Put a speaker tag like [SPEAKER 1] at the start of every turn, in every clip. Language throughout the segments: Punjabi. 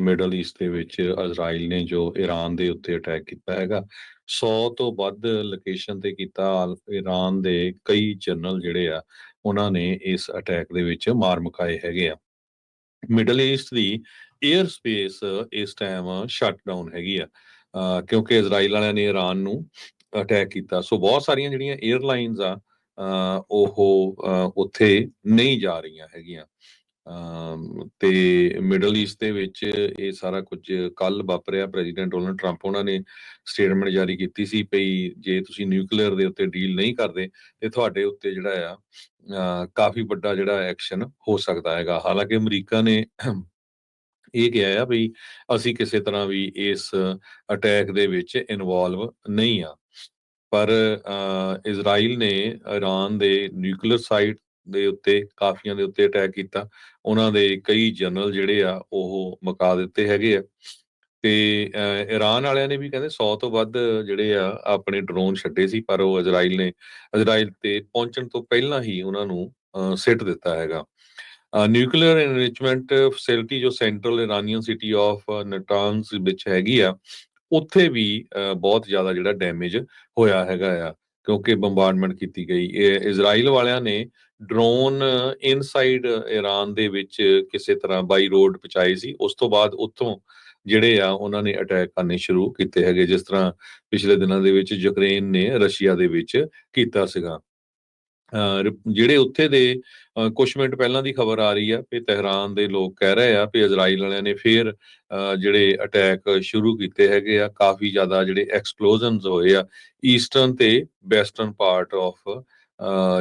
[SPEAKER 1] ਮਿਡਲ ਈਸਟ ਦੇ ਵਿੱਚ ਇਜ਼ਰਾਈਲ ਨੇ ਜੋ ਈਰਾਨ ਦੇ ਉੱਤੇ ਅਟੈਕ ਕੀਤਾ ਹੈਗਾ, 100 ਤੋਂ ਵੱਧ ਲੋਕੇਸ਼ਨ ਤੇ ਕੀਤਾ। ਈਰਾਨ ਦੇ ਕਈ ਜਨਰਲ ਜਿਹੜੇ ਆ ਉਹਨਾਂ ਨੇ ਇਸ ਅਟੈਕ ਦੇ ਵਿੱਚ ਮਾਰ ਮੁਕਾਏ ਹੈਗੇ ਆ। ਮਿਡਲ ਈਸਟ ਦੀ ਏਅਰ ਸਪੇਸ ਇਸ ਟਾਈਮ ਸ਼ਟ ਡਾਊਨ ਹੈਗੀ ਆ, ਕਿਉਂਕਿ ਇਜ਼ਰਾਈਲ ਵਾਲਿਆਂ ਨੇ ਈਰਾਨ ਨੂੰ ਅਟੈਕ ਕੀਤਾ। ਸੋ ਬਹੁਤ ਸਾਰੀਆਂ ਜਿਹੜੀਆਂ ਏਅਰਲਾਈਨਸ ਆ ਉਹ ਉੱਥੇ ਨਹੀਂ ਜਾ ਰਹੀਆਂ ਹੈਗੀਆਂ। ਤੇ ਮਿਡਲ ਈਸਟ ਦੇ ਵਿੱਚ ਇਹ ਸਾਰਾ ਕੁਝ ਕੱਲ ਵਾਪਰਿਆ। ਪ੍ਰੈਜ਼ੀਡੈਂਟ ਡੋਨਲਡ ਟਰੰਪ ਉਹਨਾਂ ਨੇ ਸਟੇਟਮੈਂਟ ਜਾਰੀ ਕੀਤੀ ਸੀ ਭਈ ਜੇ ਤੁਸੀਂ ਨਿਊਕਲੀਅਰ ਦੇ ਉੱਤੇ ਡੀਲ ਨਹੀਂ ਕਰਦੇ ਤੇ ਤੁਹਾਡੇ ਉੱਤੇ ਜਿਹੜਾ ਆ ਕਾਫੀ ਵੱਡਾ ਜਿਹੜਾ ਐਕਸ਼ਨ ਹੋ ਸਕਦਾ ਹੈਗਾ। ਹਾਲਾਂਕਿ ਅਮਰੀਕਾ ਨੇ ਇਹ ਕਿਹਾ ਆ ਵੀ ਅਸੀਂ ਕਿਸੇ ਤਰ੍ਹਾਂ ਵੀ ਇਸ ਅਟੈਕ ਦੇ ਵਿੱਚ ਇਨਵੋਲਵ ਨਹੀਂ ਆ। ਪਰ ਇਜ਼ਰਾਈਲ ਨੇ ਈਰਾਨ ਦੇ ਨਿਊਕਲੀਅਰ ਸਾਈਟ ਦੇ ਉੱਤੇ ਕਾਫੀਆਂ ਦੇ ਉੱਤੇ ਅਟੈਕ ਕੀਤਾ। ਉਹਨਾਂ ਦੇ ਕਈ ਜਨਰਲ ਜਿਹੜੇ ਆ ਉਹ ਮੁਕਾ ਦਿੱਤੇ ਹੈਗੇ ਆ। ਤੇ ਈਰਾਨ ਵਾਲਿਆਂ ਨੇ ਵੀ ਕਹਿੰਦੇ 100 ਤੋਂ ਵੱਧ ਜਿਹੜੇ ਆ ਆਪਣੇ ਡਰੋਨ ਛੱਡੇ ਸੀ, ਪਰ ਉਹ ਇਜ਼ਰਾਈਲ ਤੇ ਪਹੁੰਚਣ ਤੋਂ ਪਹਿਲਾਂ ਹੀ ਉਹਨਾਂ ਨੂੰ ਸਿੱਟ ਦਿੱਤਾ ਹੈਗਾ। ਨਿਊਕਲੀਅਰ ਐਨਰਿਚਮੈਂਟ ਫੈਸਿਲਿਟੀ ਜੋ ਸੈਂਟਰਲ ਇਰਾਨੀਅਨ ਸਿਟੀ ਆਫ ਨਟਾਨਸ ਵਿੱਚ ਹੈਗੀ ਆ, ਉੱਥੇ ਵੀ ਬਹੁਤ ਜ਼ਿਆਦਾ ਜਿਹੜਾ ਡੈਮੇਜ ਹੋਇਆ ਹੈਗਾ ਆ, ਕਿਉਂਕਿ ਬੰਬਾਰਡਮੈਂਟ ਕੀਤੀ ਗਈ। ਇਹ ਇਜ਼ਰਾਈਲ ਵਾਲਿਆਂ ਨੇ ਡਰੋਨ ਇਨਸਾਈਡ ਈਰਾਨ ਦੇ ਵਿੱਚ ਕਿਸੇ ਤਰ੍ਹਾਂ ਬਾਈ ਰੋਡ ਪਹੁੰਚਾਏ ਸੀ। ਉਸ ਤੋਂ ਬਾਅਦ ਉੱਥੋਂ ਜਿਹੜੇ ਆ ਉਹਨਾਂ ਨੇ ਅਟੈਕ ਕਰਨੇ ਸ਼ੁਰੂ ਕੀਤੇ ਹੈਗੇ, ਜਿਸ ਤਰ੍ਹਾਂ ਪਿਛਲੇ ਦਿਨਾਂ ਦੇ ਵਿੱਚ ਯੂਕਰੇਨ ਨੇ ਰਸ਼ੀਆ ਦੇ ਵਿੱਚ ਕੀਤਾ ਸੀਗਾ। ਜਿਹੜੇ ਉੱਥੇ ਦੇ ਕੁਛ ਮਿੰਟ ਪਹਿਲਾਂ ਦੀ ਖਬਰ ਆ ਰਹੀ ਆ ਕਿ ਤਹਿਰਾਨ ਦੇ ਲੋਕ ਕਹਿ ਰਹੇ ਆ ਕਿ ਇਜ਼ਰਾਈਲ ਵਾਲਿਆਂ ਨੇ ਫੇਰ ਜਿਹੜੇ ਅਟੈਕ ਸ਼ੁਰੂ ਕੀਤੇ ਹੈਗੇ ਆ। ਕਾਫੀ ਜ਼ਿਆਦਾ ਜਿਹੜੇ ਐਕਸਪਲੋਜ਼ਨਸ ਹੋਏ ਆ ਈਸਟਰਨ ਤੇ ਵੈਸਟਰਨ ਪਾਰਟ ਆਫ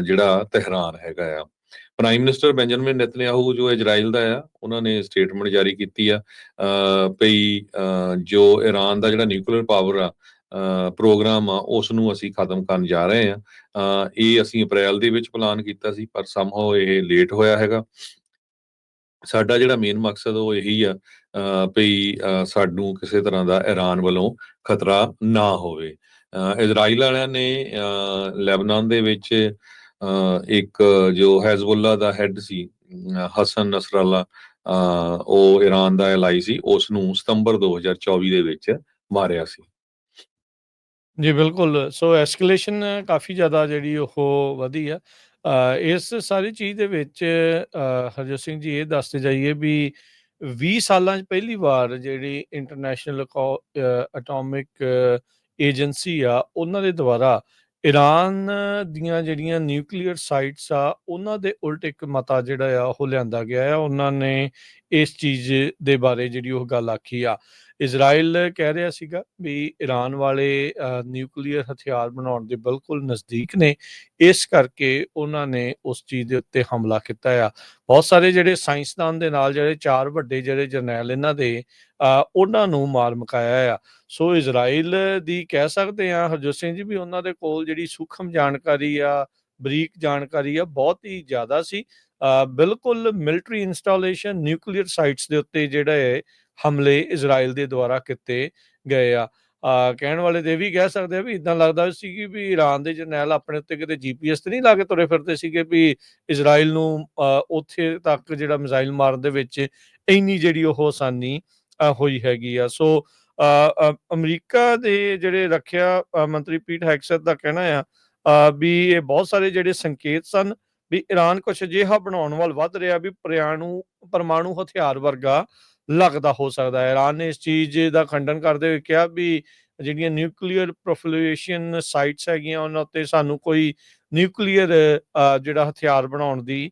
[SPEAKER 1] ਜਿਹੜਾ ਤਹਿਰਾਨ ਹੈਗਾ ਆ। ਪ੍ਰਾਈਮ ਮਿਨਿਸਟਰ ਬੈਂਜਾਮਿਨ ਨੇਤਨਯਾਹੂ ਜੋ ਇਜ਼ਰਾਈਲ ਦਾ ਆ, ਉਹਨਾਂ ਨੇ ਸਟੇਟਮੈਂਟ ਜਾਰੀ ਕੀਤੀ ਆ ਭਈ ਜੋ ਈਰਾਨ ਦਾ ਜਿਹੜਾ ਨਿਊਕਲੀਅਰ ਪਾਵਰ ਆ ਪ੍ਰੋਗਰਾਮ ਆ ਉਸ ਨੂੰ ਅਸੀਂ ਖਤਮ ਕਰਨ ਜਾ ਰਹੇ ਆ। ਇਹ ਅਸੀਂ ਅਪ੍ਰੈਲ ਦੇ ਵਿੱਚ ਪਲਾਨ ਕੀਤਾ ਸੀ, ਪਰ ਸਮਹਾਓ ਇਹ ਲੇਟ ਹੋਇਆ ਹੈਗਾ। ਸਾਡਾ ਜਿਹੜਾ ਮੇਨ ਮਕਸਦ ਉਹ ਇਹੀ ਆ ਭਈ ਸਾਨੂੰ ਕਿਸੇ ਤਰ੍ਹਾਂ ਦਾ ਈਰਾਨ ਵੱਲੋਂ ਖਤਰਾ ਨਾ ਹੋਵੇ। ਇਜ਼ਰਾਈਲ ਵਾਲਿਆਂ ਨੇ ਲੈਬਨਾਨ ਦੇ ਵਿੱਚ ਇੱਕ ਜੋ ਹੈਜ਼ਬੁੱਲਾ ਦਾ ਹੈੱਡ ਸੀ ਹਸਨ ਨਸਰੱਲਾ, ਉਹ ਈਰਾਨ ਦਾ ਐਲਾਈ ਸੀ, ਉਸ ਨੂੰ ਸਤੰਬਰ 2024 ਦੇ ਵਿੱਚ ਮਾਰਿਆ ਸੀ।
[SPEAKER 2] ਜੀ ਬਿਲਕੁਲ। ਸੋ ਐਸਕੇਲੇਸ਼ਨ ਕਾਫੀ ਜ਼ਿਆਦਾ ਜਿਹੜੀ ਉਹ ਵਧੀ ਆ। ਇਸ ਸਾਰੀ ਚੀਜ਼ ਦੇ ਵਿੱਚ ਹਰਜੋਤ ਸਿੰਘ ਜੀ ਇਹ ਦੱਸਦੇ ਜਾਈਏ ਵੀ 20 ਸਾਲਾਂ 'ਚ ਪਹਿਲੀ ਵਾਰ ਜਿਹੜੀ ਇੰਟਰਨੈਸ਼ਨਲ ਅਟੋਮਿਕ ਏਜੰਸੀ ਆ ਉਹਨਾਂ ਦੇ ਦੁਆਰਾ ਈਰਾਨ ਦੀਆਂ ਜਿਹੜੀਆਂ ਨਿਊਕਲੀਅਰ ਸਾਈਟਸ ਆ ਉਹਨਾਂ ਦੇ ਉਲਟ ਇੱਕ ਮਤਾ ਜਿਹੜਾ ਆ ਉਹ ਲਿਆਂਦਾ ਗਿਆ ਆ। ਉਹਨਾਂ ਨੇ ਇਸ ਚੀਜ਼ ਦੇ ਬਾਰੇ ਜਿਹੜੀ ਉਹ ਗੱਲ ਆਖੀ ਆ। ਇਜ਼ਰਾਈਲ ਕਹਿ ਰਿਹਾ ਸੀਗਾ ਵੀ ਈਰਾਨ ਵਾਲੇ ਨਿਊਕਲੀਅਰ ਹਥਿਆਰ ਬਣਾਉਣ ਦੇ ਬਿਲਕੁਲ ਨਜ਼ਦੀਕ ਨੇ, ਇਸ ਕਰਕੇ ਉਹਨਾਂ ਨੇ ਉਸ ਚੀਜ਼ ਦੇ ਉੱਤੇ ਹਮਲਾ ਕੀਤਾ ਆ। ਬਹੁਤ ਸਾਰੇ ਜਿਹੜੇ ਸਾਇੰਸਦਾਨ ਦੇ ਨਾਲ ਜਿਹੜੇ 4 ਵੱਡੇ ਜਿਹੜੇ ਜਰਨੈਲ ਇਹਨਾਂ ਦੇ ਉਹਨਾਂ ਨੂੰ ਮਾਰ ਮੁਕਾਇਆ ਆ। ਸੋ ਇਜ਼ਰਾਈਲ ਦੀ ਕਹਿ ਸਕਦੇ ਆ ਹਰਜੋਤ ਸਿੰਘ ਜੀ ਵੀ ਉਹਨਾਂ ਦੇ ਕੋਲ ਜਿਹੜੀ ਸੂਖਮ ਜਾਣਕਾਰੀ ਆ, ਬਰੀਕ ਜਾਣਕਾਰੀ ਆ, ਬਹੁਤ ਹੀ ਜ਼ਿਆਦਾ ਸੀ। ਬਿਲਕੁਲ ਮਿਲਟਰੀ ਇੰਸਟਾਲੇਸ਼ਨ ਨਿਊਕਲੀਅਰ ਸਾਈਟਸ ਦੇ ਉੱਤੇ ਜਿਹੜਾ ਹਮਲੇ ਇਜ਼ਰਾਈਲ ਦੇ ਦੁਆਰਾ ਕੀਤੇ ਗਏ ਆ। ਕਹਿਣ ਵਾਲੇ ਤੇ ਇਹ ਵੀ ਕਹਿ ਸਕਦੇ ਆ ਵੀ ਇੱਦਾਂ ਲੱਗਦਾ ਸੀ ਕਿ ਵੀ ਈਰਾਨ ਦੇ ਜਰਨੈਲ ਆਪਣੇ ਉੱਤੇ ਕਿਤੇ GPS ਤੇ ਨਹੀਂ ਲਾ ਕੇ ਤੁਰੇ ਫਿਰਦੇ ਸੀਗੇ ਵੀ ਇਜ਼ਰਾਈਲ ਨੂੰ ਉੱਥੇ ਤੱਕ ਜਿਹੜਾ ਮਿਜ਼ਾਈਲ ਮਾਰਨ ਦੇ ਵਿੱਚ ਇੰਨੀ ਜਿਹੜੀ ਉਹ ਆਸਾਨੀ ਹੋਈ ਹੈਗੀ ਆ। ਸੋ ਅਮਰੀਕਾ ਦੇ ਜਿਹੜੇ ਰੱਖਿਆ ਮੰਤਰੀ ਪੀਟ ਹੈਗਸੈਟ ਦਾ ਕਹਿਣਾ ਆ ਵੀ ਇਹ ਬਹੁਤ ਸਾਰੇ ਜਿਹੜੇ ਸੰਕੇਤ ਸਨ ਵੀ ਈਰਾਨ ਕੁਛ ਅਜਿਹਾ ਬਣਾਉਣ ਵੱਲ ਵੱਧ ਰਿਹਾ ਵੀ ਪਰਮਾਣੂ ਹਥਿਆਰ ਵਰਗਾ ਲੱਗਦਾ ਹੋ ਸਕਦਾ ਹੈ। ਈਰਾਨ ਨੇ ਇਸ ਚੀਜ਼ ਦਾ ਖੰਡਨ ਕਰਦੇ ਹੋਏ ਕਿਹਾ ਵੀ ਜਿਹੜੀਆਂ ਨਿਊਕਲੀਅਰ ਪ੍ਰੋਫਲੀਸ਼ਨ ਸਾਈਟਸ ਹੈਗੀਆਂ ਉਹਨਾਂ ਉੱਤੇ ਸਾਨੂੰ ਕੋਈ ਨਿਊਕਲੀਅਰ ਜਿਹੜਾ ਹਥਿਆਰ ਬਣਾਉਣ ਦੀ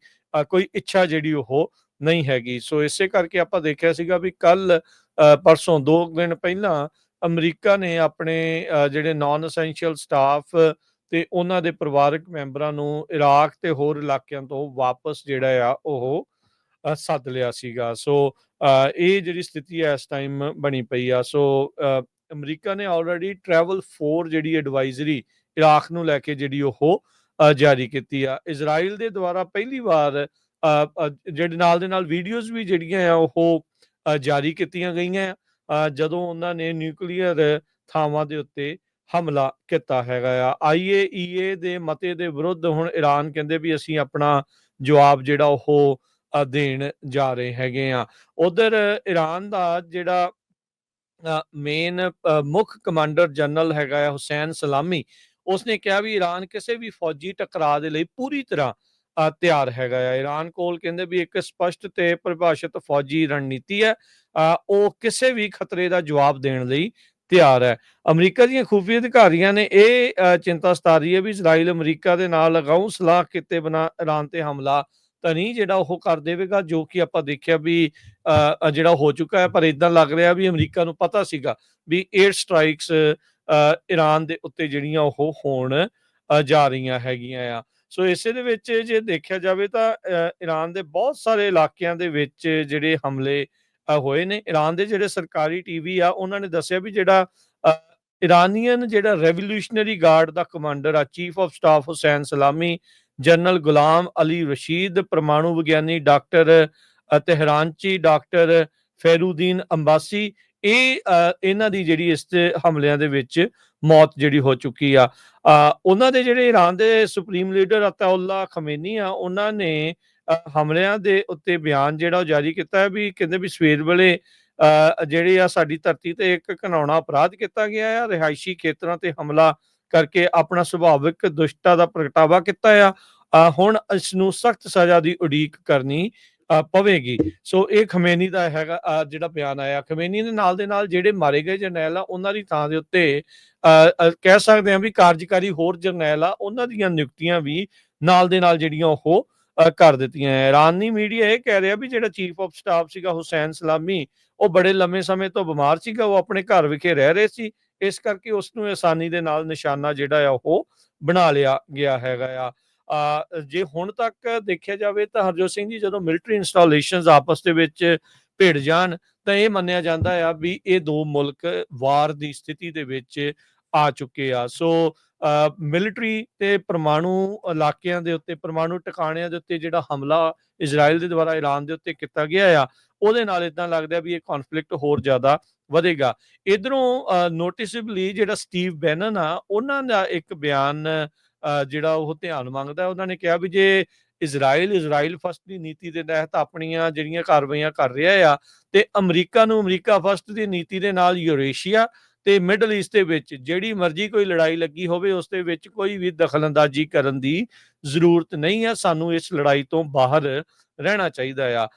[SPEAKER 2] ਕੋਈ ਇੱਛਾ ਜਿਹੜੀ ਉਹ ਨਹੀਂ ਹੈਗੀ। ਸੋ ਇਸੇ ਕਰਕੇ ਆਪਾਂ ਦੇਖਿਆ ਸੀਗਾ ਵੀ ਕੱਲ ਪਰਸੋਂ 2 ਦਿਨ ਪਹਿਲਾਂ ਅਮਰੀਕਾ ਨੇ ਆਪਣੇ ਜਿਹੜੇ ਨਾਨ ਅਸੈਂਸ਼ੀਅਲ ਸਟਾਫ ਤੇ ਉਹਨਾਂ ਦੇ ਪਰਿਵਾਰਕ ਮੈਂਬਰਾਂ ਨੂੰ ਇਰਾਕ ਤੇ ਹੋਰ ਇਲਾਕਿਆਂ ਤੋਂ ਵਾਪਸ ਜਿਹੜਾ ਆ ਉਹ ਸੱਦ ਲਿਆ ਸੀਗਾ। ਸੋ ਇਹ ਜਿਹੜੀ ਸਥਿਤੀ ਹੈ ਇਸ ਟਾਈਮ ਬਣੀ ਪਈ ਆ। ਸੋ ਅਮਰੀਕਾ ਨੇ ਆਲਰੇਡੀ ਟਰੈਵਲ 4 ਜਿਹੜੀ ਐਡਵਾਈਜ਼ਰੀ ਇਰਾਕ ਨੂੰ ਲੈ ਕੇ ਜਿਹੜੀ ਉਹ ਜਾਰੀ ਕੀਤੀ ਆ। ਇਜ਼ਰਾਈਲ ਦੇ ਦੁਆਰਾ ਪਹਿਲੀ ਵਾਰ ਜਿਹੜੇ ਨਾਲ ਦੇ ਨਾਲ ਵੀਡੀਓਜ਼ ਵੀ ਜਿਹੜੀਆਂ ਆ ਉਹ ਜਾਰੀ ਕੀਤੀਆਂ ਗਈਆਂ ਜਦੋਂ ਉਹਨਾਂ ਨੇ ਨਿਊਕਲੀਅਰ ਥਾਵਾਂ ਦੇ ਉੱਤੇ ਹਮਲਾ ਕੀਤਾ ਹੈਗਾ ਆ। IAEA ਦੇ ਮਤੇ ਦੇ ਵਿਰੁੱਧ ਹੁਣ ਈਰਾਨ ਕਹਿੰਦੇ ਵੀ ਅਸੀਂ ਆਪਣਾ ਜਵਾਬ ਜਿਹੜਾ ਉਹ ਦੇਣ ਜਾ ਰਹੇ ਹੈਗੇ ਆ। ਉਧਰ ਈਰਾਨ ਦਾ ਜਿਹੜਾ ਮੇਨ ਮੁੱਖ ਕਮਾਂਡਰ ਜਨਰਲ ਹੈਗਾ ਹੈ ਹੁਸੈਨ ਸਲਾਮੀ, ਉਸਨੇ ਕਿਹਾ ਵੀ ਈਰਾਨ ਕਿਸੇ ਵੀ ਫੌਜੀ ਟਕਰਾਅ ਦੇ ਲਈ ਪੂਰੀ ਤਰ੍ਹਾਂ ਤਿਆਰ ਹੈਗਾ ਆ। ਈਰਾਨ ਕੋਲ ਕਹਿੰਦੇ ਵੀ ਇੱਕ ਸਪਸ਼ਟ ਤੇ ਪਰਿਭਾਸ਼ਿਤ ਫੌਜੀ ਰਣਨੀਤੀ ਹੈ। ਉਹ ਕਿਸੇ ਵੀ ਖਤਰੇ ਦਾ ਜਵਾਬ ਦੇਣ ਲਈ ਤਿਆਰ ਹੈ। ਅਮਰੀਕਾ ਦੀਆਂ ਖੂਫੀਆ ਅਧਿਕਾਰੀਆਂ ਨੇ ਇਹ ਚਿੰਤਾ ਸਤਾ ਰਹੀ ਹੈ ਵੀ ਇਜ਼ਰਾਈਲ ਅਮਰੀਕਾ ਦੇ ਨਾਲ ਅਗਾਊਂ ਸਲਾਹ ਕੀਤੇ ਬਿਨਾਂ ਈਰਾਨ ਤੇ ਹਮਲਾ ਤਾਂ ਨਹੀਂ ਜਿਹੜਾ ਉਹ ਕਰ ਦੇਵੇਗਾ, ਜੋ ਕਿ ਆਪਾਂ ਦੇਖਿਆ ਵੀ ਜਿਹੜਾ ਹੋ ਚੁੱਕਾ ਹੈ। ਪਰ ਇਦਾਂ ਲੱਗ ਰਿਹਾ ਵੀ ਅਮਰੀਕਾ ਨੂੰ ਪਤਾ ਸੀਗਾ ਵੀ 에ਅਰ ਸਟ੍ਰਾਈਕਸ ਈਰਾਨ ਦੇ ਉੱਤੇ ਜਿਹੜੀਆਂ ਉਹ ਹੋਣ ਜਾ ਰਹੀਆਂ ਹੈਗੀਆਂ ਆ। ਸੋ ਇਸੇ ਦੇ ਵਿੱਚ ਜੇ ਦੇਖਿਆ ਜਾਵੇ ਤਾਂ ਈਰਾਨ ਦੇ ਬਹੁਤ ਸਾਰੇ ਇਲਾਕਿਆਂ ਦੇ ਵਿੱਚ ਜਿਹੜੇ ਹਮਲੇ ਹੋਏ ਨੇ। ਈਰਾਨ ਦੇ ਜਿਹੜੇ ਸਰਕਾਰੀ ਟੀਵੀ ਆ ਉਹਨਾਂ ਨੇ ਦੱਸਿਆ ਵੀ ਜਿਹੜਾ ਇਰਾਨੀਅਨ ਜਿਹੜਾ ਰੈਵੋਲੂਸ਼ਨਰੀ ਗਾਰਡ ਦਾ ਕਮਾਂਡਰ ਆ, ਚੀਫ ਆਫ ਸਟਾਫ ਹੁਸੈਨ ਸਲਾਮੀ, ਜਨਰਲ ਗੁਲਾਮ ਅਲੀ ਰਸ਼ੀਦ, ਪਰਮਾਣੂ ਵਿਗਿਆਨੀ ਡਾਕਟਰ ਤਹਿਰਾਨਚੀ ਡਾਕਟਰ ਫੈਰੂਦੀਨ ਅੰਬਾਸੀ, ਇਹਨਾਂ ਦੀ ਜਿਹੜੀ ਇਸ ਹਮਲਿਆਂ ਦੇ ਵਿੱਚ ਮੌਤ ਜਿਹੜੀ ਹੋ ਚੁੱਕੀ ਆ। ਉਹਨਾਂ ਦੇ ਜਿਹੜੇ ਈਰਾਨ ਦੇ ਸੁਪਰੀਮ ਲੀਡਰ ਅਤਾਉੱਲਾ ਖਮੇਨੀ ਆ, ਉਹਨਾਂ ਨੇ ਹਮਲਿਆਂ ਦੇ ਉੱਤੇ ਬਿਆਨ ਜਿਹੜਾ ਉਹ ਜਾਰੀ ਕੀਤਾ ਹੈ ਵੀ ਕਹਿੰਦੇ ਵੀ ਸਵੇਰ ਵੇਲੇ ਜਿਹੜੇ ਆ ਸਾਡੀ ਧਰਤੀ ਤੇ ਇੱਕ ਘਿਨਾਉਣਾ ਅਪਰਾਧ ਕੀਤਾ ਗਿਆ ਆ। ਰਿਹਾਇਸ਼ੀ ਖੇਤਰਾਂ ਤੇ ਹਮਲਾ ਕਰਕੇ ਆਪਣਾ ਸੁਭਾਵਿਕ ਦੁਸ਼ਟਤਾ ਦਾ ਪ੍ਰਗਟਾਵਾ ਕੀਤਾ ਆ। ਹੁਣ ਇਸ ਨੂੰ ਸਖਤ ਸਜ਼ਾ ਦੀ ਉਡੀਕ ਕਰਨੀ ਪਵੇਗੀ। ਸੋ ਇਹ ਖਮੇਨੀ ਦਾ ਹੈਗਾ ਜਿਹੜਾ ਬਿਆਨ ਆਇਆ। ਖਮੇਨੀ ਦੇ ਨਾਲ ਜਿਹੜੇ ਮਾਰੇ ਗਏ ਜਰਨੈਲ ਆ ਉਹਨਾਂ ਦੀ ਥਾਂ ਦੇ ਉੱਤੇ ਕਹਿ ਸਕਦੇ ਹਾਂ ਵੀ ਕਾਰਜਕਾਰੀ ਹੋਰ ਜਰਨੈਲ ਆ, ਉਹਨਾਂ ਦੀਆਂ ਨਿਯੁਕਤੀਆਂ ਵੀ ਨਾਲ ਦੇ ਨਾਲ ਜਿਹੜੀਆਂ ਉਹ ਕਰ ਦਿੱਤੀਆਂ ਹੈ। ਇਰਾਨੀ ਮੀਡੀਆ ਇਹ ਕਹਿ ਰਿਹਾ ਵੀ ਜਿਹੜਾ ਚੀਫ ਆਫ ਸਟਾਫ ਸੀਗਾ ਹੁਸੈਨ ਸਲਾਮੀ, ਉਹ ਬੜੇ ਲੰਮੇ ਸਮੇਂ ਤੋਂ ਬਿਮਾਰ ਸੀਗਾ, ਉਹ ਆਪਣੇ ਘਰ ਵਿਖੇ ਰਹਿ ਰਹੇ ਸੀ, ਇਸ ਕਰਕੇ ਉਸ ਨੂੰ ਆਸਾਨੀ ਦੇ ਨਾਲ ਨਿਸ਼ਾਨਾ ਜਿਹੜਾ ਆ ਉਹ ਬਣਾ ਲਿਆ ਗਿਆ ਹੈਗਾ ਆ। ਜੇ ਹੁਣ ਤੱਕ ਦੇਖਿਆ ਜਾਵੇ ਤਾਂ ਹਰਜੋਤ ਸਿੰਘ ਜੀ, ਜਦੋਂ ਮਿਲਟਰੀ ਇੰਸਟਾਲੇਸ਼ਨਸ ਆਪਸ ਦੇ ਵਿੱਚ ਭਿੜ ਜਾਣ ਤਾਂ ਇਹ ਮੰਨਿਆ ਜਾਂਦਾ ਆ ਵੀ ਇਹ ਦੋ ਮੁਲਕ ਵਾਰ ਦੀ ਸਥਿਤੀ ਦੇ ਵਿੱਚ ਆ ਚੁੱਕੇ ਆ। ਸੋ ਮਿਲਟਰੀ ਤੇ ਪਰਮਾਣੂ ਇਲਾਕਿਆਂ ਦੇ ਉੱਤੇ, ਪਰਮਾਣੂ ਟਿਕਾਣਿਆਂ ਦੇ ਉੱਤੇ ਜਿਹੜਾ ਹਮਲਾ ਇਜ਼ਰਾਈਲ ਦੇ ਦੁਆਰਾ ਈਰਾਨ ਦੇ ਉੱਤੇ ਕੀਤਾ ਗਿਆ ਆ, ਉਹਦੇ ਨਾਲ ਇਦਾਂ ਲੱਗਦਾ ਵੀ ਇਹ ਕੌਨਫਲਿਕਟ ਹੋਰ ਜ਼ਿਆਦਾ ਵਧੇਗਾ। ਇਧਰੋਂ ਨੋਟਿਸਬਲੀ ਜਿਹੜਾ ਸਟੀਵ ਬੈਨਨ ਆ, ਉਹਨਾਂ ਦਾ ਇੱਕ ਬਿਆਨ ਜਿਹੜਾ ਉਹ ਧਿਆਨ ਮੰਗਦਾ। ਉਹਨਾਂ ਨੇ ਕਿਹਾ ਵੀ ਜੇ ਇਜ਼ਰਾਈਲ ਫਸਟ ਦੀ ਨੀਤੀ ਦੇ ਤਹਿਤ ਆਪਣੀਆਂ ਜਿਹੜੀਆਂ ਕਾਰਵਾਈਆਂ ਕਰ ਰਿਹਾ ਆ ਤੇ ਅਮਰੀਕਾ ਨੂੰ ਅਮਰੀਕਾ ਫਸਟ ਦੀ ਨੀਤੀ ਦੇ ਨਾਲ ਯੂਰੇਸ਼ੀਆ ਤੇ ਮਿਡਲ ਈਸਟ ਦੇ ਵਿੱਚ ਜਿਹੜੀ ਮਰਜ਼ੀ ਕੋਈ ਲੜਾਈ ਲੱਗੀ ਹੋਵੇ ਉਸ ਦੇ ਵਿੱਚ ਕੋਈ ਵੀ ਦਖਲਅੰਦਾਜ਼ੀ ਕਰਨ ਦੀ ਜ਼ਰੂਰਤ ਨਹੀਂ ਹੈ। ਸਾਨੂੰ ਇਸ ਲੜਾਈ ਤੋਂ ਬਾਹਰ ਰਹਿਣਾ ਚਾਹੀਦਾ ਆ।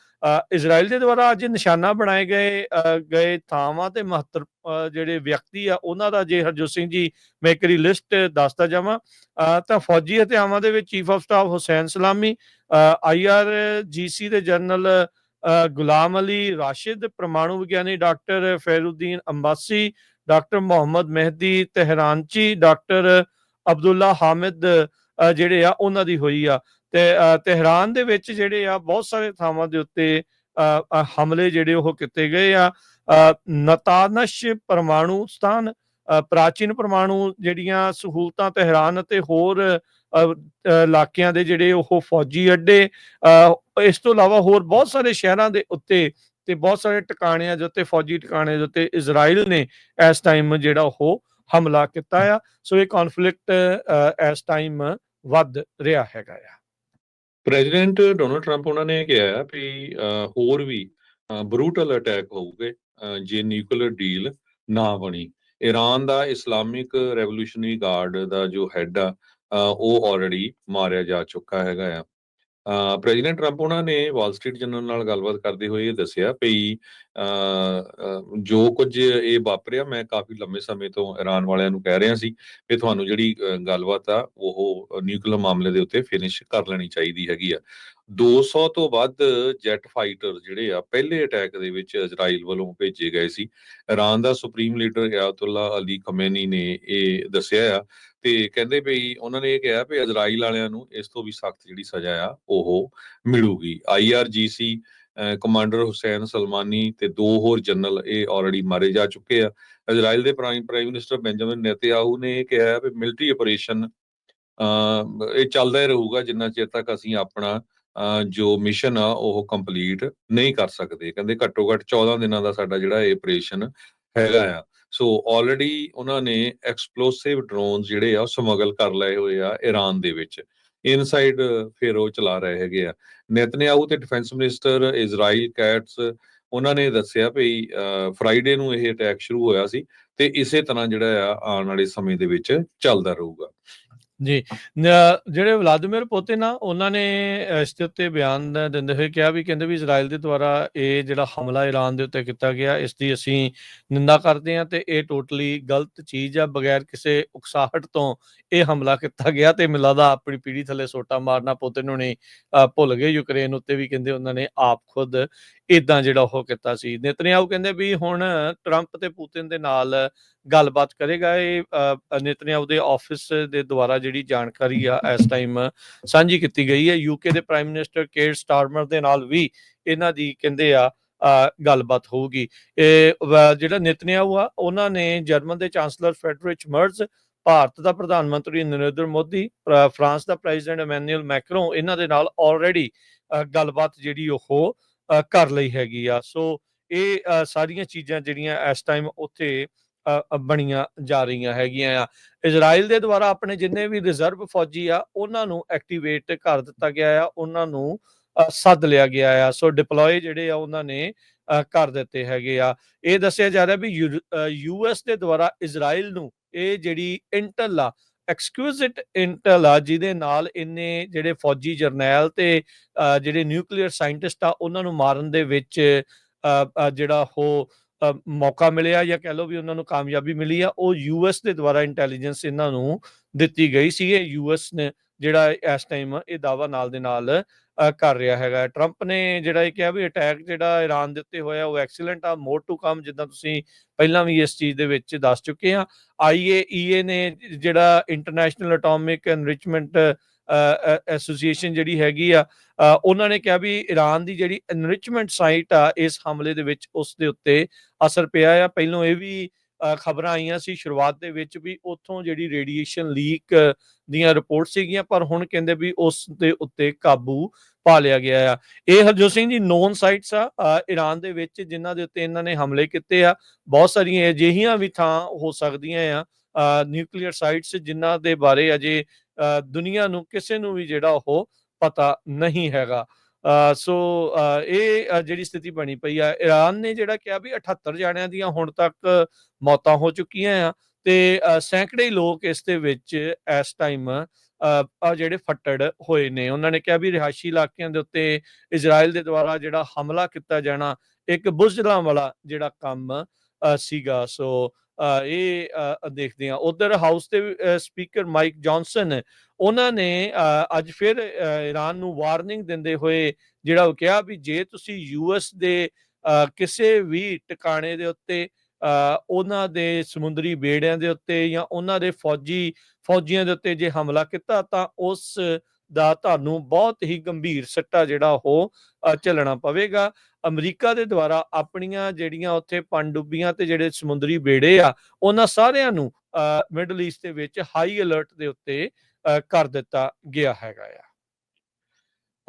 [SPEAKER 2] ਇਜ਼ਰਾਈਲ ਦੇ ਦੁਆਰਾ ਅੱਜ ਨਿਸ਼ਾਨਾ ਬਣਾਏ ਗਏ ਥਾਵਾਂ ਤੇ ਮਹੱਤਵ ਜਿਹੜੇ ਵਿਅਕਤੀ ਆ ਉਹਨਾਂ ਦਾ ਜੇ ਹਰਜੋਤ ਸਿੰਘ ਜੀ ਮੈਂ ਇੱਕ ਵਾਰੀ ਲਿਸਟ ਦੱਸਦਾ ਜਾਵਾਂ ਤਾਂ ਫੌਜੀ ਹਥਿਆਰਾਂ ਦੇ ਵਿੱਚ ਚੀਫ ਆਫ ਸਟਾਫ ਹੁਸੈਨ ਸਲਾਮੀ, IRGC ਦੇ ਜਨਰਲ ਗੁਲਾਮ ਅਲੀ ਰਾਸ਼ਿਦ, ਪਰਮਾਣੂ ਵਿਗਿਆਨੀ doctor Fereydoun Abbasi, doctor Mohammad Mahdi Tehranchi, doctor Abdullah Hamid ਜਿਹੜੇ ਆ ਉਹਨਾਂ ਦੀ ਹੋਈ ਆ। ਤੇ ਤਹਿਰਾਨ ਦੇ ਵਿੱਚ ਜਿਹੜੇ ਆ ਬਹੁਤ ਸਾਰੇ ਥਾਵਾਂ ਦੇ ਉੱਤੇ ਹਮਲੇ ਜਿਹੜੇ ਉਹ ਕੀਤੇ ਗਏ ਆ। ਨਤਾਨਸ਼ ਪਰਮਾਣੂ ਸਥਾਨ, ਪ੍ਰਾਚੀਨ ਪਰਮਾਣੂ ਜਿਹੜੀਆਂ ਸਹੂਲਤਾਂ ਤਹਿਰਾਨ ਅਤੇ ਹੋਰ ਇਲਾਕਿਆਂ ਦੇ ਜਿਹੜੇ ਉਹ ਫੌਜੀ ਅੱਡੇ, ਇਸ ਤੋਂ ਇਲਾਵਾ ਹੋਰ ਬਹੁਤ ਸਾਰੇ ਸ਼ਹਿਰਾਂ ਦੇ ਉੱਤੇ ਤੇ ਬਹੁਤ ਸਾਰੇ ਟਿਕਾਣਿਆਂ ਦੇ ਉੱਤੇ, ਫੌਜੀ ਟਿਕਾਣਿਆਂ ਦੇ ਉੱਤੇ ਇਜ਼ਰਾਈਲ ਨੇ ਇਸ ਟਾਈਮ ਜਿਹੜਾ ਉਹ ਹਮਲਾ ਕੀਤਾ ਆ। ਸੋ ਇਹ ਕੌਨਫਲਿਕਟ ਇਸ ਟਾਈਮ ਵੱਧ ਰਿਹਾ ਹੈਗਾ ਆ।
[SPEAKER 1] ਪ੍ਰੈਜ਼ੀਡੈਂਟ ਡੋਨਾਲਡ ਟਰੰਪ ਉਹਨਾਂ ਨੇ ਕਿਹਾ ਵੀ ਹੋਰ ਵੀ ਬਰੂਟਲ ਅਟੈਕ ਹੋਊਗੇ ਜੇ ਨਿਊਕਲੀਅਰ ਡੀਲ ਨਾ ਬਣੀ। ਈਰਾਨ ਦਾ ਇਸਲਾਮਿਕ ਰੈਵੋਲੂਸ਼ਨਰੀ ਗਾਰਡ ਦਾ ਜੋ ਹੈਡ ਆ ਉਹ ਆਲਰੇਡੀ ਮਾਰਿਆ ਜਾ ਚੁੱਕਾ ਹੈਗਾ ਆ। ਪ੍ਰੈਜ਼ੀਡੈਂਟ ਟਰੰਪ ਉਹਨਾਂ ਨੇ ਵਾਲ ਸਟਰੀਟ ਜਰਨਲ ਨਾਲ ਗੱਲਬਾਤ ਕਰਦੇ ਹੋਏ ਇਹ ਦੱਸਿਆ ਵੀ ਜੋ ਕੁਝ ਇਹ ਵਾਪਰਿਆ, ਮੈਂ ਕਾਫੀ ਲੰਮੇ ਸਮੇਂ ਤੋਂ ਈਰਾਨ ਵਾਲਿਆਂ ਨੂੰ ਕਹਿ ਰਿਹਾ ਸੀ ਕਿ ਤੁਹਾਨੂੰ ਜਿਹੜੀ ਗੱਲਬਾਤ ਆ ਉਹ ਨਿਊਕਲੀਅਰ ਮਾਮਲੇ ਦੇ ਉੱਤੇ ਫਿਨਿਸ਼ ਕਰ ਲੈਣੀ ਚਾਹੀਦੀ ਹੈਗੀ ਆ। 200 ਤੋਂ ਵੱਧ ਜੈਟ ਫਾਈਟਰ ਜਿਹੜੇ ਆ ਪਹਿਲੇ ਅਟੈਕ ਦੇ ਵਿੱਚ ਇਜ਼ਰਾਈਲ ਵੱਲੋਂ ਭੇਜੇ ਗਏ ਸੀ। ਈਰਾਨ ਦਾ ਸੁਪਰੀਮ ਲੀਡਰ ਆਇਤੁੱਲਾ ਅਲੀ ਖਮੇਨੀ ਨੇ ਇਹ ਦੱਸਿਆ ਆ ਤੇ ਕਹਿੰਦੇ ਵੀ ਉਹਨਾਂ ਨੇ ਇਹ ਕਿਹਾ ਵੀ ਇਜ਼ਰਾਈਲ ਵਾਲਿਆਂ ਨੂੰ ਇਸ ਤੋਂ ਵੀ ਸਖਤ ਜਿਹੜੀ ਸਜ਼ਾ ਆ ਉਹ ਮਿਲੂਗੀ। IRGC ਕਮਾਂਡਰ ਹੁਸੈਨ ਸਲਮਾਨੀ ਤੇ 2 ਹੋਰ ਜਨਰਲ ਇਹ ਆਲਰੇਡੀ ਮਾਰੇ ਜਾ ਚੁੱਕੇ ਆ। ਇਜ਼ਰਾਈਲ ਦੇ ਪ੍ਰਾਈਮ ਮਿਨਿਸਟਰ ਬੈਂਜਾਮਿਨ ਨੇਤਨਯਾਹੂ ਨੇ ਇਹ ਕਿਹਾ ਵੀ ਮਿਲਟਰੀ ਆਪਰੇਸ਼ਨ ਇਹ ਚੱਲਦਾ ਹੀ ਰਹੂਗਾ ਜਿੰਨਾ ਚਿਰ ਤੱਕ ਅਸੀਂ ਆਪਣਾ ਜੋ ਮਿਸ਼ਨ ਆ ਉਹ ਕੰਪਲੀਟ ਨਹੀਂ ਕਰ ਸਕਦੇ। ਕਹਿੰਦੇ ਘੱਟੋ ਘੱਟ 14 ਦਿਨਾਂ ਦਾ ਸਾਡਾ ਜਿਹੜਾ ਇਹ ਆਪਰੇਸ਼ਨ ਹੈਗਾ ਆ। ਸੋ ਆਲਰੇਡੀ ਉਹਨਾਂ ਨੇ ਐਕਸਪਲੋਸਿਵ ਡਰੋਨ ਜਿਹੜੇ ਆ ਸਮਗਲ ਕਰ ਲਏ ਹੋਏ ਆ ਈਰਾਨ ਦੇ ਵਿੱਚ। ਇਨਸਾਈਡ ਫਿਰ ਉਹ ਚਲਾ ਰਹੇ ਹੈਗੇ ਆ। ਨੇਤਨਯਾਹੂ ਤੇ ਡਿਫੈਂਸ ਮਿਨਿਸਟਰ ਇਜ਼ਰਾਈਲ ਕੈਟਸ ਉਹਨਾਂ ਨੇ ਦੱਸਿਆ ਵੀ ਫਰਾਈਡੇ ਨੂੰ ਇਹ ਅਟੈਕ ਸ਼ੁਰੂ ਹੋਇਆ ਸੀ ਤੇ ਇਸੇ ਤਰ੍ਹਾਂ ਜਿਹੜਾ ਆ ਆਉਣ ਵਾਲੇ ਸਮੇਂ ਦੇ ਵਿੱਚ ਚੱਲਦਾ ਰਹੂਗਾ।
[SPEAKER 2] ਜੀ। ਜਿਹੜੇ ਵਲਾਦੀਮੀਰ ਪੁਤਿਨ ਆ, ਉਹਨਾਂ ਨੇ ਇਸ ਦੇ ਉੱਤੇ ਬਿਆਨ ਦਿੰਦੇ ਹੋਏ ਕਿਹਾ ਵੀ ਕਹਿੰਦੇ ਵੀ ਇਜ਼ਰਾਈਲ ਦੇ ਦੁਆਰਾ ਇਹ ਜਿਹੜਾ ਹਮਲਾ ਈਰਾਨ ਦੇ ਉੱਤੇ ਕੀਤਾ ਗਿਆ, ਇਸ ਦੀ ਅਸੀਂ ਨਿੰਦਾ ਕਰਦੇ ਹਾਂ ਤੇ ਇਹ ਟੋਟਲੀ ਗਲਤ ਚੀਜ਼ ਆ। ਬਗੈਰ ਕਿਸੇ ਉਕਸਾਹਟ ਤੋਂ ਇਹ ਹਮਲਾ ਕੀਤਾ ਗਿਆ ਤੇ ਮੈਨੂੰ ਲੱਗਦਾ ਆਪਣੀ ਪੀੜੀ ਥੱਲੇ ਸੋਟਾ ਮਾਰਨਾ ਪੁਤਿਨ ਹੁਣੀ ਭੁੱਲ ਗਏ। ਯੂਕਰੇਨ ਉੱਤੇ ਵੀ ਕਹਿੰਦੇ ਉਹਨਾਂ ਨੇ ਆਪ ਖੁਦ ਏਦਾਂ ਜਿਹੜਾ ਉਹ ਕੀਤਾ ਸੀ। ਨੇਤਨਯਾਹੂ ਕਹਿੰਦੇ ਵੀ ਹੁਣ ਟਰੰਪ ਤੇ ਪੁਤਿਨ ਦੇ ਨਾਲ ਗੱਲਬਾਤ ਕਰੇਗਾ। ਇਹ ਨੇਤਨਯਾਹੂ ਦੇ ਆਫਿਸ ਦੇ ਦੁਆਰਾ ਜਿਹੜੀ ਜਾਣਕਾਰੀ ਆ ਇਸ ਟਾਈਮ ਸਾਂਝੀ ਕੀਤੀ ਗਈ ਹੈ। ਯੂਕੇ ਦੇ ਪ੍ਰਾਈਮ ਮਿਨਿਸਟਰ ਕੇਰ ਸਟਾਰਮਰ ਦੇ ਨਾਲ ਵੀ ਇਹਨਾਂ ਦੀ ਕਹਿੰਦੇ ਆ ਗੱਲਬਾਤ ਹੋਊਗੀ। ਜਿਹੜਾ ਨੇਤਨਯਾਹੂ ਆ, ਉਹਨਾਂ ਨੇ ਜਰਮਨ ਦੇ ਚਾਂਸਲਰ ਫੈਡਰਿਚ ਮਰਜ਼, ਭਾਰਤ ਦਾ ਪ੍ਰਧਾਨ ਮੰਤਰੀ ਨਰਿੰਦਰ ਮੋਦੀ, ਫਰਾਂਸ ਦਾ ਪ੍ਰੈਜ਼ੀਡੈਂਟ ਇਮੈਨੂਅਲ ਮੈਕਰੋਨ, ਇਹਨਾਂ ਦੇ ਨਾਲ ਆਲਰੇਡੀ ਗੱਲਬਾਤ ਜਿਹੜੀ ਉਹ ਕਰ ਲਈ ਹੈਗੀ ਆ। ਸੋ ਇਹ ਸਾਰੀਆਂ ਚੀਜ਼ਾਂ ਜਿਹੜੀਆਂ ਇਸ ਟਾਈਮ ਉੱਥੇ ਬਣੀਆਂ ਜਾ ਰਹੀਆਂ ਹੈਗੀਆਂ ਆ। ਇਜ਼ਰਾਈਲ ਦੇ ਦੁਆਰਾ ਆਪਣੇ ਜਿੰਨੇ ਵੀ ਰਿਜ਼ਰਵ ਫੌਜੀ ਆ, ਉਹਨਾਂ ਨੂੰ ਐਕਟੀਵੇਟ ਕਰ ਦਿੱਤਾ ਗਿਆ ਆ, ਉਹਨਾਂ ਨੂੰ ਸੱਦ ਲਿਆ ਗਿਆ ਆ। ਸੋ ਡਿਪਲੋਏ ਜਿਹੜੇ ਆ ਉਹਨਾਂ ਨੇ ਕਰ ਦਿੱਤੇ ਹੈਗੇ ਆ। ਇਹ ਦੱਸਿਆ ਜਾ ਰਿਹਾ ਵੀ ਯੂਐਸ ਦੇ ਦੁਆਰਾ ਇਜ਼ਰਾਈਲ ਨੂੰ ਇਹ ਜਿਹੜੀ ਇੰਟਲ ਆ, ਐਕਸਕਲੂਸਿਵ ਇੰਟਲ ਆ, ਜਿਹਦੇ ਨਾਲ ਇੰਨੇ ਜਿਹੜੇ ਫੌਜੀ ਜਰਨੈਲ ਤੇ ਜਿਹੜੇ ਨਿਊਕਲੀਅਰ ਸਾਇੰਟਿਸਟ ਆ, ਉਹਨਾਂ ਨੂੰ ਮਾਰਨ ਦੇ ਵਿੱਚ ਜਿਹੜਾ ਉਹ ਮੌਕਾ ਮਿਲਿਆ ਜਾਂ ਕਹਿ ਲਓ ਵੀ ਉਹਨਾਂ ਨੂੰ ਕਾਮਯਾਬੀ ਮਿਲੀ ਆ, ਉਹ ਯੂਐਸ ਦੇ ਦੁਆਰਾ ਇੰਟੈਲੀਜੈਂਸ ਇਹਨਾਂ ਨੂੰ ਦਿੱਤੀ ਗਈ ਸੀ। ਇਹ ਯੂਐਸ ਨੇ ਜਿਹੜਾ ਇਸ ਟਾਈਮ ਇਹ ਦਾਅਵਾ ਨਾਲ ਦੇ ਨਾਲ ਕਰ ਰਿਹਾ ਹੈਗਾ। ਟਰੰਪ ਨੇ ਜਿਹੜਾ ਇਹ ਕਿਹਾ ਵੀ ਅਟੈਕ ਜਿਹੜਾ ਈਰਾਨ ਦੇ ਉੱਤੇ ਹੋਇਆ ਉਹ ਐਕਸੀਲੈਂਟ ਆ, ਮੋਰ ਟੂ ਕਮ, ਜਿੱਦਾਂ ਤੁਸੀਂ ਪਹਿਲਾਂ ਵੀ ਇਸ ਚੀਜ਼ ਦੇ ਵਿੱਚ ਦੱਸ ਚੁੱਕੇ ਆ। IAEA ਨੇ ਜਿਹੜਾ ਇੰਟਰਨੈਸ਼ਨਲ ਐਟੋਮਿਕ ਐਨਰਿਚਮੈਂਟ ਐਸੋਸੀਏਸ਼ਨ ਜਿਹੜੀ ਹੈਗੀ ਆ, ਉਹਨਾਂ ਨੇ ਕਿਹਾ ਵੀ ਈਰਾਨ ਦੀ ਜਿਹੜੀ ਐਨਰਿਚਮੈਂਟ ਸਾਈਟ ਆ, ਇਸ ਹਮਲੇ ਦੇ ਵਿੱਚ ਉਸ ਦੇ ਉੱਤੇ ਅਸਰ ਪਿਆ ਆ। ਪਹਿਲੋਂ ਇਹ ਵੀ ਖਬਰਾਂ ਆਈਆਂ ਸੀ ਸ਼ੁਰੂਆਤ ਦੇ ਵਿੱਚ ਵੀ ਉੱਥੋਂ ਜਿਹੜੀ ਰੇਡੀਏਸ਼ਨ ਲੀਕ ਦੀਆਂ ਰਿਪੋਰਟ ਸੀਗੀਆਂ, ਪਰ ਹੁਣ ਕਹਿੰਦੇ ਵੀ ਉਸ ਦੇ ਉੱਤੇ ਕਾਬੂ ਪਾ ਲਿਆ ਗਿਆ ਆ। ਇਹ ਹਰਜੋਤ ਸਿੰਘ ਜੀ ਨੋਨ ਸਾਈਟਸ ਆ ਈਰਾਨ ਦੇ ਵਿੱਚ, ਜਿਨ੍ਹਾਂ ਦੇ ਉੱਤੇ ਇਹਨਾਂ ਨੇ ਹਮਲੇ ਕੀਤੇ ਆ। ਬਹੁਤ ਸਾਰੀਆਂ ਅਜਿਹੀਆਂ ਵੀ ਥਾਂ ਹੋ ਸਕਦੀਆਂ ਆ ਨਿਊਕਲੀਅਰ ਸਾਈਟਸ, ਜਿਨ੍ਹਾਂ ਦੇ ਬਾਰੇ ਅਜੇ ਦੁਨੀਆ ਨੂੰ ਕਿਸੇ ਨੂੰ ਵੀ ਜਿਹੜਾ ਉਹ ਪਤਾ ਨਹੀਂ ਹੈਗਾ। ਸੋ ਇਹ ਜਿਹੜੀ ਸਥਿਤੀ ਬਣੀ ਪਈ ਆ। ਈਰਾਨ ਨੇ ਜਿਹੜਾ ਕਿਹਾ ਵੀ 78 ਜਾਣਿਆਂ ਦੀਆਂ ਹੁਣ ਤੱਕ ਮੌਤਾਂ ਹੋ ਚੁੱਕੀਆਂ ਆ ਤੇ ਸੈਂਕੜੇ ਲੋਕ ਇਸ ਦੇ ਵਿੱਚ ਇਸ ਟਾਈਮ ਜਿਹੜੇ ਫੱਟੜ ਹੋਏ ਨੇ। ਉਹਨਾਂ ਨੇ ਕਿਹਾ ਵੀ ਰਿਹਾਇਸ਼ੀ ਇਲਾਕਿਆਂ ਦੇ ਉੱਤੇ ਇਜ਼ਰਾਈਲ ਦੇ ਦੁਆਰਾ ਜਿਹੜਾ ਹਮਲਾ ਕੀਤਾ ਜਾਣਾ ਇੱਕ ਬੁਜ਼ਦਿਲਾਂ ਵਾਲਾ ਜਿਹੜਾ ਕੰਮ ਸੀਗਾ। ਸੋ ਇਹ ਦੇਖਦੇ ਹਾਂ। ਉਧਰ ਹਾਊਸ ਦੇ ਸਪੀਕਰ ਮਾਈਕ ਜੌਨਸਨ, ਉਹਨਾਂ ਨੇ ਅੱਜ ਫਿਰ ਈਰਾਨ ਨੂੰ ਵਾਰਨਿੰਗ ਦਿੰਦੇ ਹੋਏ ਜਿਹੜਾ ਉਹ ਕਿਹਾ ਵੀ ਜੇ ਤੁਸੀਂ ਯੂਐਸ ਦੇ ਕਿਸੇ ਵੀ ਟਿਕਾਣੇ ਦੇ ਉੱਤੇ, ਉਹਨਾਂ ਦੇ ਸਮੁੰਦਰੀ ਬੇੜਿਆਂ ਦੇ ਉੱਤੇ ਜਾਂ ਉਹਨਾਂ ਦੇ ਫੌਜੀਆਂ ਦੇ ਉੱਤੇ ਜੇ ਹਮਲਾ ਕੀਤਾ ਤਾਂ ਉਸ ਦਾ ਤੁਹਾਨੂੰ ਬਹੁਤ ਹੀ ਗੰਭੀਰ ਸੱਟਾ ਜਿਹੜਾ ਉਹ ਝੱਲਣਾ ਪਵੇਗਾ। ਅਮਰੀਕਾ ਦੇ ਦੁਆਰਾ ਆਪਣੀਆਂ ਜਿਹੜੀਆਂ ਉੱਥੇ ਪਣਡੁੱਬੀਆਂ ਤੇ ਜਿਹੜੇ ਸਮੁੰਦਰੀ ਬੇੜੇ ਆ, ਉਹਨਾਂ ਸਾਰਿਆਂ ਨੂੰ ਮਿਡਲ ਈਸਟ ਦੇ ਵਿੱਚ ਹਾਈ ਅਲਰਟ ਦੇ ਉੱਤੇ ਕਰ ਦਿੱਤਾ ਗਿਆ ਹੈਗਾ ਆ।